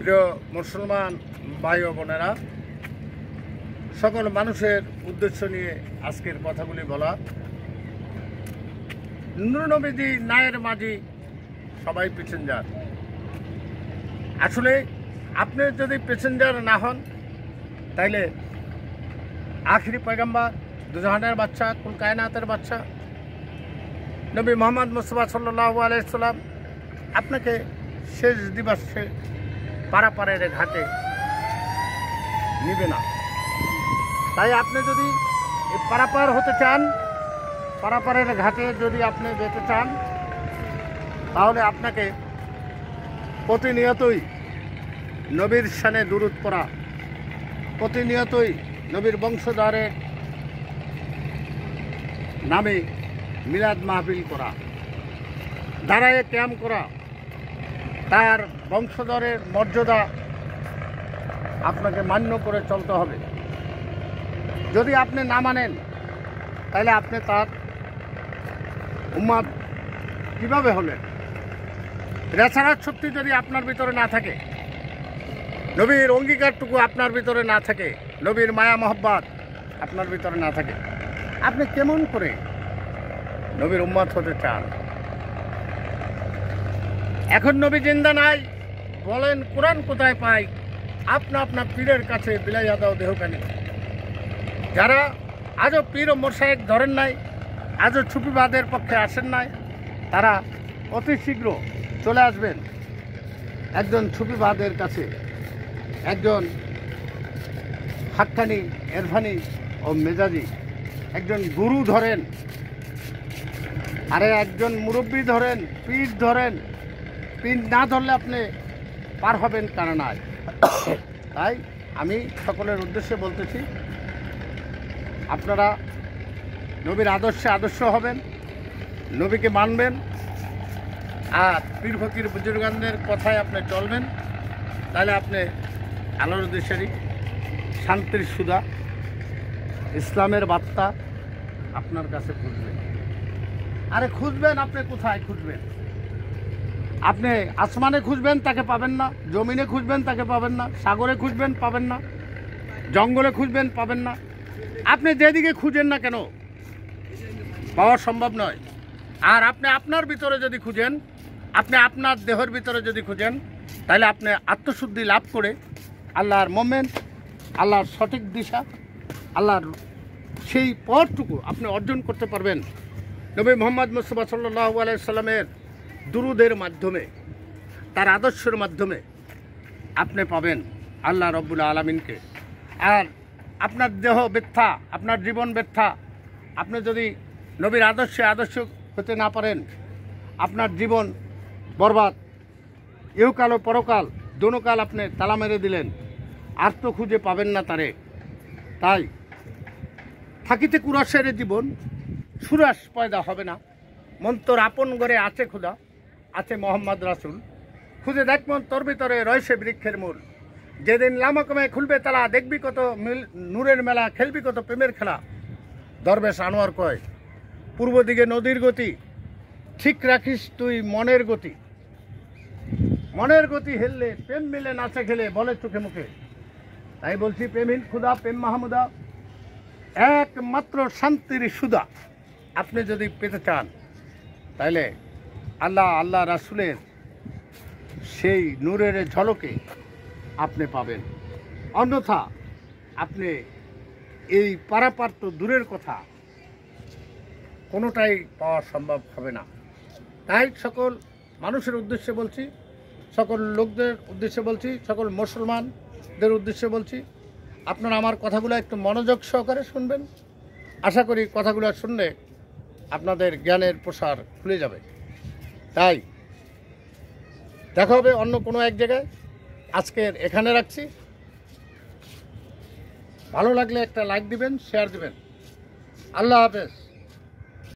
প্রিয় মুসলমান ভাই ও বোনেরা, সকল মানুষের উদ্দেশ্য নিয়ে আজকের কথাগুলি বলা। নূর নবীজি নায়ের মাঝি, সবাই প্যাসেঞ্জার। আসলে আপনি যদি প্যাসেঞ্জার না হন, তাইলে আখিরি পয়গম্বর, দুজাহানের বাচ্চা, কুল কায়নাতের বাচ্চা নবী মোহাম্মদ মুস্তাফা সাল্লাল্লাহু আলাইহি সাল্লাম আপনাকে শেষ দিবসে পারাপারের ঘাটে নিবে না। তাই আপনি যদি পারাপার হতে চান, পারাপারের ঘাটে যদি আপনি যেতে চান, তাহলে আপনাকে প্রতিনিয়তই নবীর শানে দুরূদ পড়া, প্রতিনিয়তই নবীর বংশধরের নামে মিলাদ মাহফিল করা, দাঁড়ায় ক্যাম করা, তার বংশধরের মর্যাদা আপনাকে মান্য করে চলতে হবে। যদি আপনি না মানেন, তাহলে আপনি তার উম্মত কীভাবে হলেন? রেসারাত শক্তি যদি আপনার ভিতরে না থাকে, নবীর অঙ্গীকারটুকু আপনার ভিতরে না থাকে, নবীর মায়া মহব্বত আপনার ভিতরে না থাকে, আপনি কেমন করে নবীর উম্মত হতে চান? এখন নবী জিন্দা নাই, বলেন কোরআন কোথায় পাই? আপনার পীরের কাছে বিলাইয়া দাও দেহকানি। যারা আজও পীর ও মোরশেদ ধরেন নাই, আজও সুফিবাদের পক্ষে আসেন নাই, তারা অতি শীঘ্র চলে আসবেন একজন সুফিবাদের কাছে, একজন হাক্কানি, এরফানি ও মেজাজি, একজন গুরু ধরেন, আরে একজন মুরব্বী ধরেন, পীর ধরেন। পীর না ধরলে আপনি পার হবেন কারণায়। তাই আমি সকলের উদ্দেশ্যে বলতেছি, আপনারা নবীর আদর্শে আদর্শ হবেন, নবীকে মানবেন, আর পীর ফকির বুজুর্গানদের কথায় আপনি চলবেন। তাহলে আপনি আলোর দেশেরই শান্তির সুধা, ইসলামের বার্তা আপনার কাছে খুঁজবেন। আরে খুঁজবেন, আপনি কোথায় খুঁজবেন? আপনি আসমানে খুঁজবেন, তাকে পাবেন না। জমিনে খুঁজবেন, তাকে পাবেন না। সাগরে খুঁজবেন, পাবেন না। জঙ্গলে খুঁজবেন, পাবেন না। আপনি যেদিকে খুঁজেন না কেন, পাওয়া সম্ভব নয়। আর আপনি আপনার ভিতরে যদি খুঁজেন, আপনি আপনার দেহের ভিতরে যদি খুঁজেন, তাহলে আপনি আত্মশুদ্ধি লাভ করে আল্লাহর মোমেন্ট, আল্লাহর সঠিক দিশা, আল্লাহর সেই পথটুকু আপনি অর্জন করতে পারবেন নবী মোহাম্মদ মুস্তাফা সাল্লাল্লাহু আলাইহি সাল্লামের দুরুদের মাধ্যমে, তার আদর্শের মাধ্যমে আপনি পাবেন আল্লাহ রব্বুল আলামিনকে। আর আপনার দেহ ব্যর্থা, আপনার জীবন ব্যর্থা, আপনি যদি নবীর আদর্শে আদর্শ হতে না পারেন, আপনার জীবন বরবাদ। ইহকাল ও পরকাল দোনোকাল আপনি তালা মেরে দিলেন, আর তো খুঁজে পাবেন না তারে। তাই থাকিতে কুরাশের জীবন, সুরাস পয়দা হবে না। মন্তর আপন ঘরে আছে খুদা, আছে মোহাম্মদ রাসুল। খুঁজে দেখ মন তোর ভিতরে রয়েছে বৃক্ষের মূল। যেদিন লামাকমে খুলবে তালা, দেখবি কত নূরের মেলা, খেলবি কত প্রেমের খেলা। দরবেশ আনোয়ার কয়, পূর্ব দিকে নদীর গতি, ঠিক রাখিস তুই মনের গতি। মনের গতি হেললে প্রেম মিলে নাচে খেলে, বলে চোখে মুখে। তাই বলছি, প্রেমহীন খুদা, প্রেম মাহমুদা, একমাত্র শান্তির সুদা আপনি যদি পেতে চান, তাহলে আল্লাহ রাসূলের সেই নূরের ঝলকে আপনি পাবেন। অন্যথা আপনি এই পারাপার তো দূরের কথা, কোনোটাই পাওয়া সম্ভব হবে না। তাই সকল মানুষের উদ্দেশ্যে বলছি, সকল লোকদের উদ্দেশ্যে বলছি, সকল মুসলমানদের উদ্দেশ্যে বলছি, আপনারা আমার কথাগুলো একটু মনোযোগ সহকারে শুনবেন। আশা করি কথাগুলো শুনলে আপনাদের জ্ঞানের প্রসার খুলে যাবে। তাই দেখা হবে অন্য কোনো এক জায়গায়। আজকের এখানে রাখছি। ভালো লাগলে একটা লাইক দিবেন, শেয়ার দিবেন। আল্লাহ হাফেজ।